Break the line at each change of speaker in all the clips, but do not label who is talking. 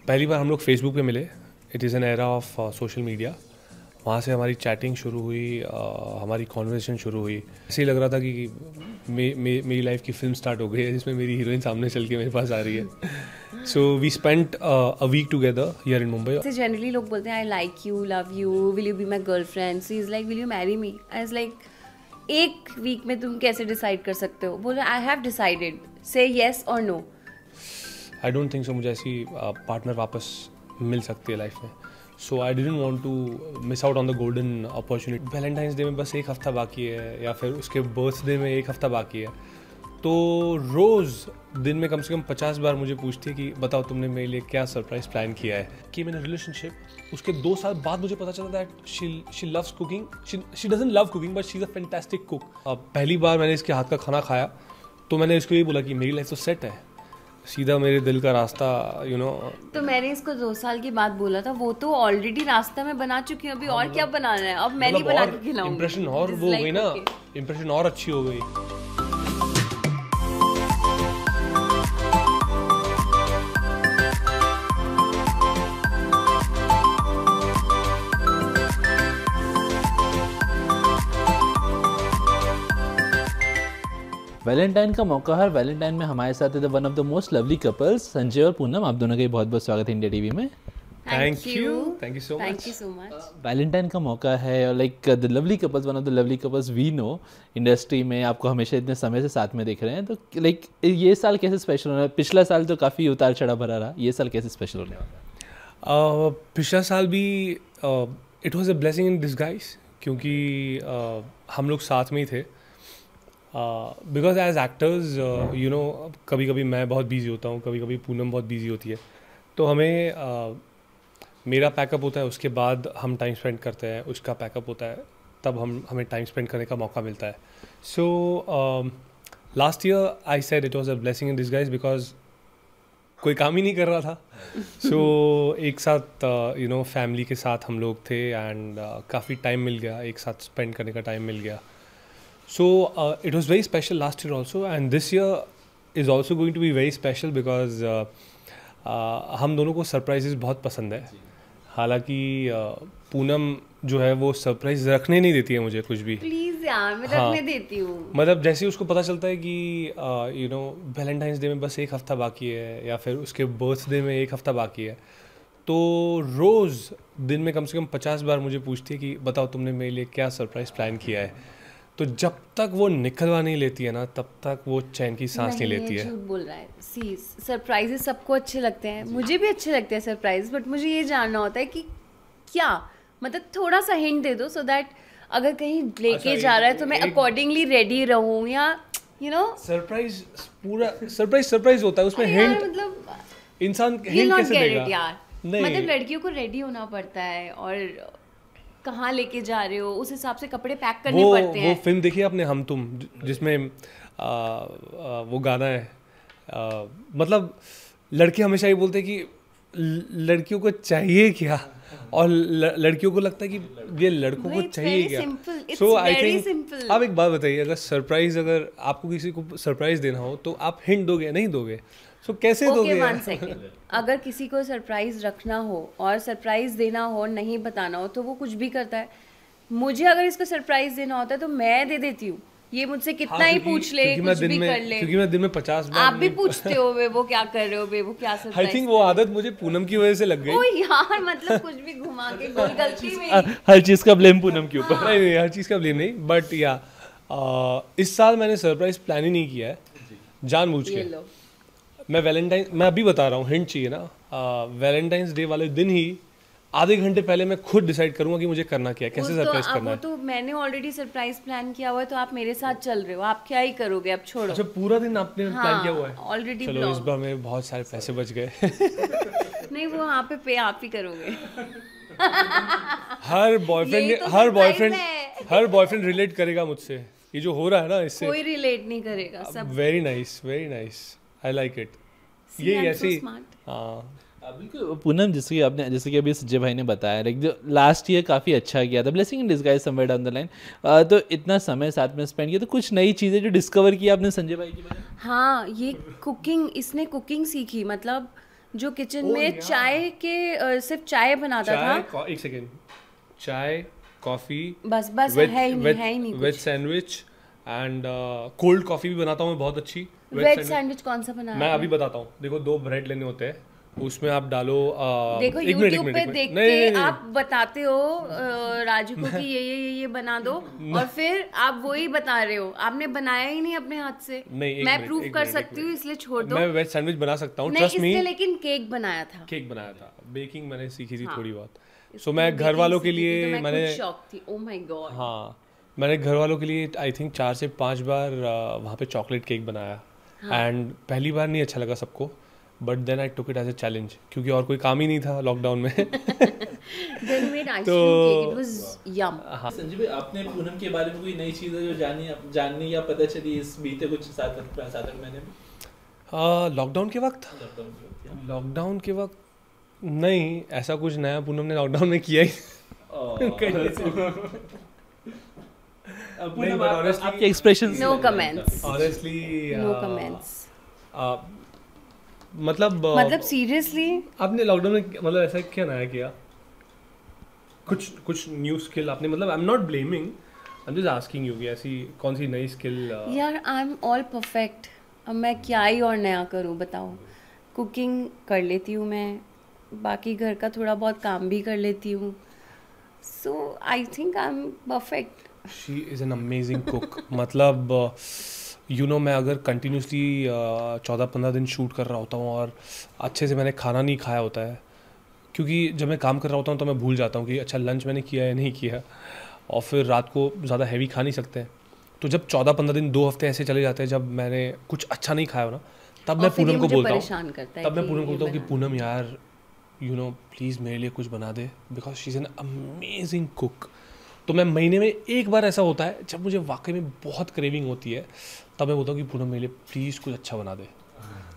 पहली बार हम लोग फेसबुक पे मिले. It is an era of social media. वहाँ से हमारी चैटिंग शुरू हुई, हमारी कॉन्वर्सेशन शुरू हुई. ऐसे ही लग रहा था कि मेरी लाइफ की फिल्म स्टार्ट हो गई है जिसमें मेरी हीरोइन सामने चल के मेरे पास आ रही है. So we spent a week together here in Mumbai.
So generally लोग बोलते हैं I like you, love you, will you be my girlfriend. She is like will you marry me. I is like एक वीक में तुम कैसे decide कर सकते हो? बोले I have decided, say yes और no.
I don't think so मुझे ऐसी पार्टनर वापस मिल सकती है लाइफ में. So I didn't want to miss out on the golden opportunity. Valentine's day में बस एक हफ़्ता बाकी है या फिर उसके बर्थडे में एक हफ़्ता बाकी है. तो रोज़ दिन में कम से कम 50 बार मुझे पूछती है कि बताओ तुमने मेरे लिए क्या सरप्राइज़ प्लान किया है. कि मैंने रिलेशनशिप, उसके 2 साल बाद मुझे पता चला that she loves cooking. She doesn't love cooking but she is a fantastic cook. पहली बार मैंने इसके हाथ का खाना खाया तो मैंने इसको ये बोला कि मेरी लाइफ तो सेट है, सीधा मेरे दिल का रास्ता, यू नो.
तो मैंने इसको 2 साल के बाद बोला था, वो तो ऑलरेडी रास्ता में बना चुकी हूँ. अभी और क्या बनाना है? अब मैं नहीं बना के खिलाऊंगी.
इंप्रेशन और वो हो गई ना, इंप्रेशन और अच्छी हो गई.
वैलेंटाइन का मौका है. वैलेंटाइन में हमारे साथ है one of the most lovely couples, Sanjay और पूनम. आप दोनों का बहुत बहुत स्वागत है इंडिया टीवी में.
Thank you so much.
Valentine का मौका है और like the lovely couples, one of the lovely couples we know industry में, आपको हमेशा इतने समय से साथ में देख रहे हैं. तो लाइक ये साल कैसे स्पेशल होना है? पिछला साल तो काफ़ी उतार चढ़ा भरा रहा, ये साल कैसे स्पेशल होने वाला है?
पिछला साल भी it was a blessing in disguise, क्योंकि हम लोग साथ में ही थे. Because as actors you know, कभी कभी मैं बहुत बिजी होता हूँ, कभी कभी पूनम बहुत बिजी होती है. तो हमें मेरा पैकअप होता है, उसके बाद हम टाइम स्पेंड करते हैं. उसका पैकअप होता है, तब हमें टाइम स्पेंड करने का मौका मिलता है. So last year I said it was a blessing in disguise because कोई काम ही नहीं कर रहा था. सो एक साथ यू नो फैमिली के साथ हम लोग थे एंड काफ़ी टाइम मिल गया, एक साथ स्पेंड करने का टाइम मिल गया. So it was very special last year also, and this year is also going to be very special because हम दोनों को सरप्राइजेस बहुत पसंद है. हालांकि पूनम जो है वो सरप्राइज रखने नहीं देती है मुझे कुछ भी.
प्लीज यार, मैं रखने देती हूँ.
मतलब जैसे उसको पता चलता है कि यू नो वैलेंटाइंस डे में बस एक हफ़्ता बाकी है या फिर उसके बर्थडे में एक हफ़्ता बाकी है, तो रोज़ दिन में कम से कम 50 बार मुझे पूछती है कि बताओ तुमने मेरे लिए क्या सरप्राइज प्लान किया है. तो जब तक वो निकलवा नहीं लेती है ना, तब तक वो चैन की सांस नहीं लेती है.
झूठ बोल रहा है. सी सरप्राइजेस सबको अच्छे लगते हैं, मुझे भी अच्छे लगते हैं सरप्राइज, बट मुझे ये जानना होता है कि क्या मतलब थोड़ा सा हिंट दे दो सो दैट अगर कहीं लेके जा रहा है तो मैं अकॉर्डिंगली रेडी रहूं, या यू नो.
सरप्राइज पूरा सरप्राइज होता है, उसमें हिंट
मतलब
इंसान हिंट कैसे देगा
यार. मतलब लड़कियों को रेडी होना पड़ता है और कहाँ लेके जा रहे हो उस हिसाब से कपड़े पैक करने पड़ते हैं.
वो फिल्म देखी आपने हम तुम, जिसमें वो गाना है, मतलब लड़के हमेशा ये बोलते हैं कि लड़कियों को चाहिए क्या, और लड़कियों को लगता है कि ये लड़कों को चाहिए क्या. सो आई थिंक आप एक बात बताइए, अगर आपको किसी को सरप्राइज देना हो तो आप हिंट दोगे, नहीं दोगे? सो कैसे दोगे?
1 सेकेंड. अगर किसी को सरप्राइज रखना हो और सरप्राइज देना हो, नहीं बताना हो, तो वो कुछ भी करता है. मुझे अगर इसको सरप्राइज देना होता है तो मैं दे देती हूँ. ये मुझसे कितना ही पूछ ले, कुछ भी कर ले.
क्योंकि मैं दिन में 50 बार
आप भी पूछते हो वो क्या कर रहे हो, वो क्या सरप्राइज.
आई थिंक वो आदत मुझे पूनम की वजह से लग गई.
ओ यार, मतलब कुछ भी घुमा के गोल गलती में
हर चीज़ का ब्लेम पूनम के ऊपर.
नहीं, हर चीज़ का ब्लेम नहीं, बट या इस साल मैंने सरप्राइज प्लान ही नहीं किया है जानबूझ के. मैं अभी बता रहा हूँ, हिंट चाहिए ना. वैलेंटाइंस डे वाले दिन ही आधे घंटे पहले मैं खुद डिसाइड करूंगा कि मुझे करना क्या है, कैसे सरप्राइज करना है.
तो मैंने ऑलरेडी सरप्राइज प्लान किया हुआ है, तो आप मेरे साथ चल रहे हो, आप क्या ही करोगे, अब छोड़ो.
अच्छा, पूरा दिन आपने प्लान किया हुआ है
ऑलरेडी.
चलो, इस बार मेरे बहुत सारे पैसे बच गए.
नहीं, वो वहाँ पे आप ही करोगे.
हर बॉयफ्रेंड रिलेट करेगा मुझसे. ये जो हो रहा है ना, इससे
कोई रिलेट नहीं करेगा. सब
very nice. I like it. ये ऐसी. हाँ
बिल्कुल. पूनम, जैसे कि अभी संजय भाई ने बताया, लाइक जो लास्ट ईयर काफ़ी अच्छा गया था, blessing in disguise somewhere down the line. तो इतना समय साथ में स्पेंड किया, तो कुछ नई चीज़ें जो डिस्कवर की आपने संजय भाई की वजह?
हाँ, ये कुकिंग, इसने कुकिंग सीखी. मतलब जो किचन में चाय के सिर्फ चाय बनाता था।
एक सेकेंड, चाय, कॉफी,
बस है ही नहीं
veg sandwich and cold coffee भी बनाता हूँ मैं बहुत अच्छी।
वेज सैंडविच कौन सा बनाया?
मैं अभी बताता हूँ। देखो 2 ब्रेड लेने होते हैं, उसमें आप डालो
देखो यूट्यूब पे देख के आप बताते हो राजू को कि ये बना दो और फिर आप वही बता रहे हो, आपने बनाया ही नहीं अपने हाथ से।
नहीं,
मैं प्रूफ कर सकती हूँ इसलिए छोड़ दो।
मैं वेज सैंडविच बना सकता हूँ,
ट्रस्ट मी। लेकिन केक बनाया था,
बेकिंग मैंने सीखी थी थोड़ी बहुत। सो मैं घर वालों के लिए मैंने
शौक थी, ओह माय गॉड।
हाँ, मैंने घर वालों के लिए आई थिंक 4 से 5 बार वहाँ पे चॉकलेट केक बनाया एंड पहली बार नहीं अच्छा लगा सबको, but then I took it as a challenge क्योंकि और कोई काम ही नहीं था लॉकडाउन में।
संजीव भाई, आपने पूनम के बारे में कोई नई चीज़ है जो जाननी या पता चली इस बीते कुछ 7-8 महीने में?
लॉकडाउन के वक्त नहीं, ऐसा कुछ नया पूनम ने लॉकडाउन में किया ही
आपके expressions,
no comments,
honestly
no comments.
मतलब
सीरियसली
आपने लॉकडाउन में मतलब ऐसा क्या नया किया? कुछ न्यू स्किल आपने, मतलब I am not blaming, I am just asking you कि ऐसी कौन सी नई स्किल?
यार आई एम ऑल परफेक्ट, अब मैं क्या ही और नया करूँ बताओ। कुकिंग कर लेती हूँ मैं, बाकी घर का थोड़ा बहुत काम भी कर लेती हूँ, so I think I am perfect.
She is an amazing cook. मतलब मैं अगर कंटिन्यूसली 14-15 दिन शूट कर रहा होता हूँ और अच्छे से मैंने खाना नहीं खाया होता है, क्योंकि जब मैं काम कर रहा होता हूँ तो मैं भूल जाता हूँ कि अच्छा लंच मैंने किया या नहीं किया, और फिर रात को ज़्यादा हैवी खा नहीं सकते हैं। तो जब 14-15 दिन 2 हफ्ते ऐसे चले जाते हैं जब मैंने कुछ अच्छा नहीं खाया हो ना, तब मैं पूनम को बोलता हूँ कि पूनम यार प्लीज़ मेरे लिए कुछ बना दे, because she is an amazing cook. तो मैं महीने में एक बार ऐसा होता है जब मुझे वाकई में बहुत क्रेविंग होती है, तब मैं बोलता हूँ कि पूनम मेरे लिए प्लीज़ कुछ अच्छा बना दे।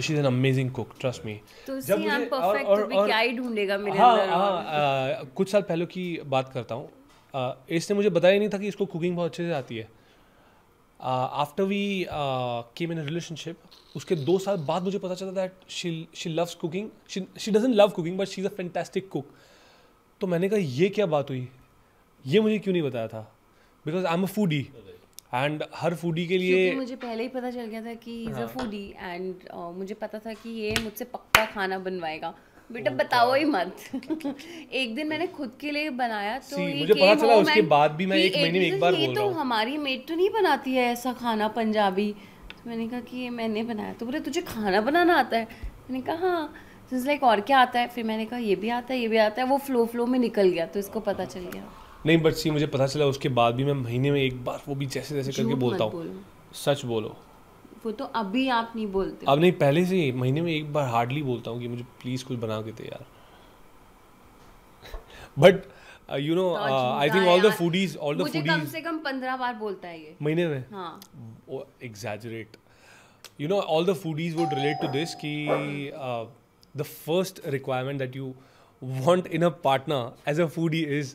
She is an amazing cook, trust me.
जब मुझे और क्या ही ढूंढेगा मेरे अंदर।
कुछ साल पहले की बात करता हूँ, इसने मुझे बताया नहीं था कि इसको कुकिंग बहुत अच्छे से आती है। After we came in a relationship, उसके 2 साल बाद मुझे पता चला that she loves cooking. She doesn't love cooking but she is a fantastic cook. तो मैंने कहा ये क्या बात हुई, ये मुझे क्यों नहीं बताया था? Because I am a foodie and her foodie के लिए
मुझे पहले ही पता चल गया था कि इज अ फूडी एंड मुझे पता था कि ये मुझसे पक्का खाना बनवाएगा। बेटा बताओ ही मत। एक दिन मैंने खुद के लिए बनाया तो
मुझे पता चला उसके बाद भी मैं 1 महीने में एक बार बोल रहा हूँ,
तो हमारी मेड तो नहीं बनाती है ऐसा खाना पंजाबी। तो मैंने कहा कि ये मैंने बनाया। तो बोले तुझे खाना बनाना आता है? मैंने कहा हाँ। तो लाइक और क्या आता है? फिर मैंने कहा ये भी आता है, ये भी आता है। वो फ्लो में निकल गया तो इसको पता चल गया।
नहीं बट मुझे पता चला उसके बाद भी मैं महीने में एक बार वो भी जैसे जैसे करके बोलता हूँ। सच बोलो।
वो तो अभी आप नहीं बोलते।
अब नहीं, पहले से महीने में एक बार हार्डली बोलता हूँ कि मुझे प्लीज़ कुछ बना के दे यार। But I think all the foodies
मुझे कम से कम 15 बार बोलता है ये
महीने में।
हाँ,
exaggerate. All the foodies would relate to this कि the first requirement that you want in a partner as a foodie is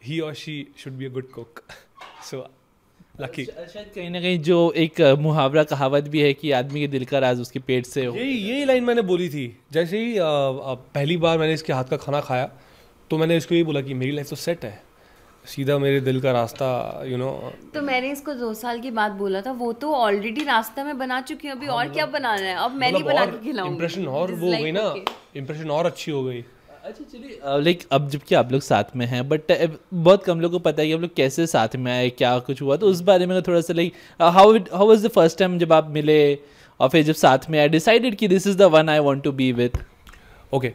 he or she should be a good cook. So lucky.
शायद कहीं ना कहीं जो एक मुहावरा कहावत भी है कि आदमी के दिल का राज उसके पेट से हो।
यही लाइन मैंने बोली थी जैसे ही पहली बार मैंने इसके हाथ का खाना खाया, तो मैंने इसको यही बोला कि मेरी लाइफ तो सेट है, सीधा मेरे दिल का रास्ता
तो मैंने इसको 2 साल के बाद बोला था, वो तो ऑलरेडी रास्ता में बना चुकी हूँ, अभी और क्या बनाना है? अब मैं नहीं बना के खिलाऊंगी।
इंप्रेशन और वो हो गई ना, इंप्रेशन और अच्छी हो गई।
अच्छा चलिए, लाइक अब जबकि आप लोग साथ में हैं, बट बहुत कम लोगों को पता है कि आप लोग कैसे साथ में आए, क्या कुछ हुआ, तो उस बारे में थोड़ा सा like how was the first time जब आप मिले और फिर जब साथ में आए, डिसाइडेड कि this is the one I want to be with?
Okay,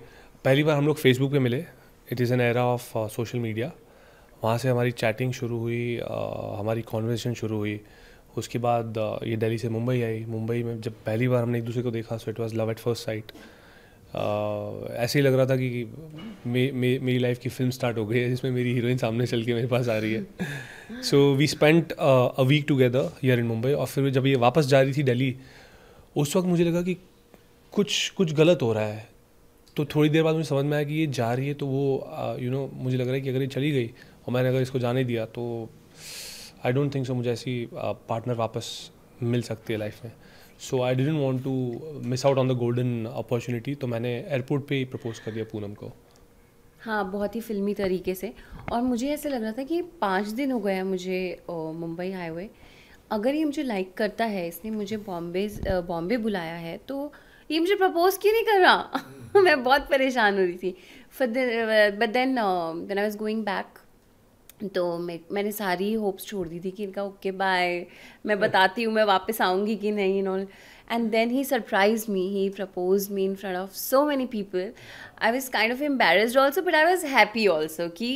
पहली बार हम लोग फेसबुक पे मिले। It is an era of social media. वहाँ से हमारी चैटिंग शुरू हुई, हमारी कॉन्वर्सेशन शुरू हुई। उसके बाद ये दिल्ली से मुंबई आई। मुंबई में जब पहली बार हमने एक दूसरे को देखा, so it was love at first sight. ऐसे ही लग रहा था कि मेरी लाइफ की फिल्म स्टार्ट हो गई है जिसमें मेरी हीरोइन सामने चल के मेरे पास आ रही है। So we spent a week together here in Mumbai. और फिर जब ये वापस जा रही थी दिल्ली, उस वक्त मुझे लगा कि कुछ गलत हो रहा है। तो थोड़ी देर बाद मुझे समझ में आया कि ये जा रही है, तो वो मुझे लग रहा है कि अगर ये चली गई और मैंने अगर इसको जाने दिया तो आई डोंट थिंक सो मुझे ऐसी पार्टनर वापस मिल सकती है लाइफ में। So I didn't want to miss out on the golden opportunity, तो मैंने एयरपोर्ट पे ही प्रपोज कर दिया पूनम को।
हाँ, बहुत ही फिल्मी तरीके से। और मुझे ऐसे लग रहा था कि 5 दिन हो गए हैं मुझे मुंबई आए हुए, अगर ये मुझे लाइक करता है, इसने मुझे बॉम्बे बुलाया है, तो ये मुझे प्रपोज क्यों नहीं कर रहा? मैं बहुत परेशान हो रही थी। But then when I was going back, तो मैंने सारी होप्स छोड़ दी थी कि इनका ओके बाय, मैं बताती हूँ मैं वापस आऊँगी कि नहीं and all. And then he surprise me, he propose me in front of so many people. I was kind of embarrassed also, but I was happy also कि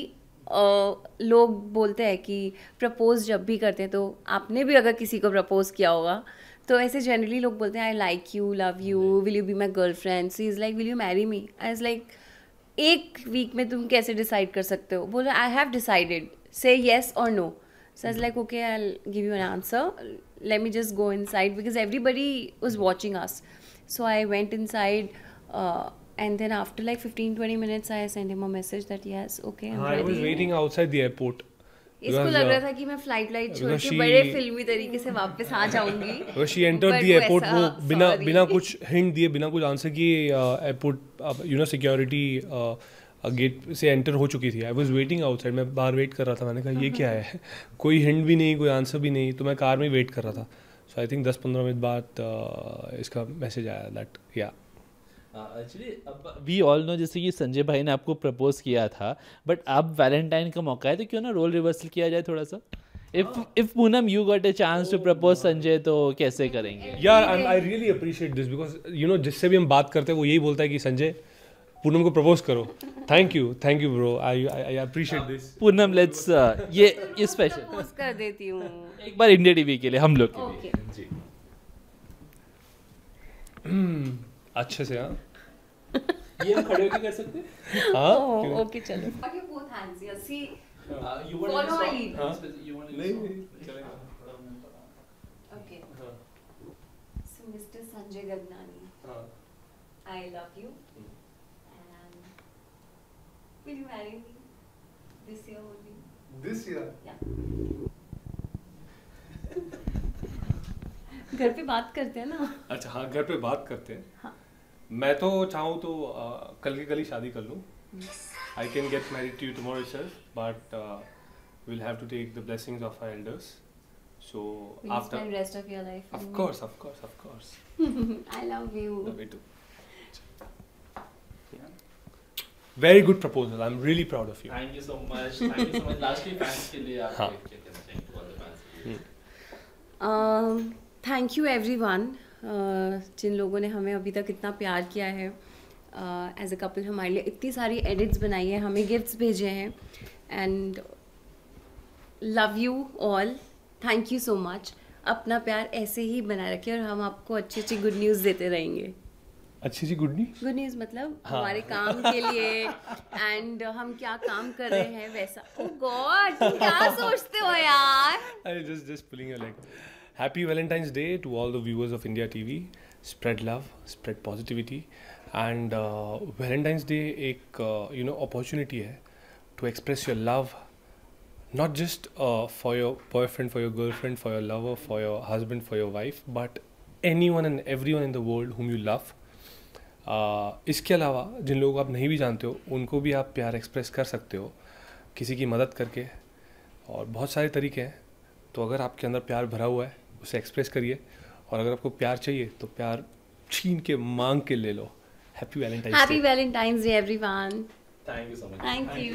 लोग बोलते हैं कि प्रपोज जब भी करते हैं, तो आपने भी अगर किसी को प्रपोज किया होगा तो ऐसे जनरली लोग बोलते हैं I like you, love you, will you be my girl friend. So is like will you marry me? I is like एक वीक में तुम कैसे डिसाइड कर सकते हो? बोला आई हैव डिसाइडेड, से येस और no. So I was like, okay, I'll give you an answer. Let me just go inside because everybody was watching us. So I went inside and then after like 15-20 minutes, I sent him a message that yes, okay, I'm
I
ready.
was waiting outside the airport.
इसको लग रहा था कि मैं flight छोड़ के बड़े फिल्मी तरीके से वापस आ जाऊंगी।
She entered the airport, वो बिना कुछ हिंट दिए, बिना कुछ आंसर किए एयरपोर्ट सिक्योरिटी गेट से एंटर हो चुकी थी। आई वॉज वेटिंग आउटसाइड, मैं बाहर वेट कर रहा था। मैंने कहा ये क्या है, कोई हिंट भी नहीं, कोई आंसर भी नहीं, तो मैं कार में वेट कर रहा था। सो आई थिंक 10-15 मिनट बाद इसका मैसेज आया दैट या
एक्चुअली अब वी ऑल नो, जैसे कि संजय भाई ने आपको प्रपोज किया था, बट अब वैलेंटाइन का मौका है, तो क्यों ना रोल रिवर्सल किया जाए थोड़ा सा। If Poonam you got a chance to propose Sanjay, तो कैसे करेंगे?
यार I really appreciate this because you know जिससे भी हम बात करते हैं वो यही बोलता है कि संजय पूनम को प्रपोज करो। Thank you bro, I appreciate this.
Poonam let's ये स्पेशल
प्रपोज कर देती हूँ
एक बार इंडिया टीवी के लिए, हम लोग के लिए। जी
अच्छे से। हाँ
ये हम खड़े होकर कर सकते हैं?
हाँ
ओके चलो। Okay, both hands, yeah, see,
you want
follow my
to
lead.
you want
नहीं चलेगा।
Okay.
हाँ
So Mr. Sanjay Gagnani,
हाँ
I love you and will you marry me this year only?
This year.
Yeah. घर पे बात करते हैं ना।
अच्छा हाँ, घर पे बात करते हैं।
हाँ।
मैं तो चाहूँ तो कल की कल ही शादी कर लूँ। I can get married to you tomorrow itself, but we'll have to take the blessings of our elders. So
Will you
after,
spend rest of your life with
of
me?
course.
I love you.
Love you too. Very good proposal. I'm really proud of you.
Thank you so much. Thank you so much. Lastly, fans के लिए आप
हाँ।
क्या कहना चाहेंगे? All the fans के लिए।
Thank you everyone, जिन लोगों ने हमें अभी तक इतना प्यार किया है। एज अ कपल हमारे लिए इतनी सारी एडिट्स बनाई है, हमें गिफ्ट्स भेजे हैं, and love you all. Thank you so much. अपना प्यार ऐसे ही बनाए रखिए और हम आपको अच्छी अच्छी गुड न्यूज़ देते रहेंगे।
अच्छी सी गुड न्यूज़।
गुड न्यूज़ मतलब
हाँ।
हमारे काम के लिए एंड हम क्या काम कर रहे हैं वैसा। ओह गॉड, तुम क्या सोचते हो यार?
I just pulling your leg. Happy Valentine's Day to all the viewers of India TV. Spread love, spread positivity, and Valentine's Day एक opportunity है to express your love, not just for your boyfriend, for your girlfriend, for your lover, for your husband, for your wife, but anyone and everyone in the world whom you love. इसके अलावा जिन लोगों को आप नहीं भी जानते हो उनको भी आप प्यार एक्सप्रेस कर सकते हो किसी की मदद करके, और बहुत सारे तरीके हैं। तो अगर आपके अंदर प्यार भरा हुआ है उसे एक्सप्रेस करिए, और अगर आपको प्यार चाहिए तो प्यार छीन के मांग के ले लो। Happy Valentine's day.
Happy Valentine's Day everyone.
Thank you so much.
Thank you.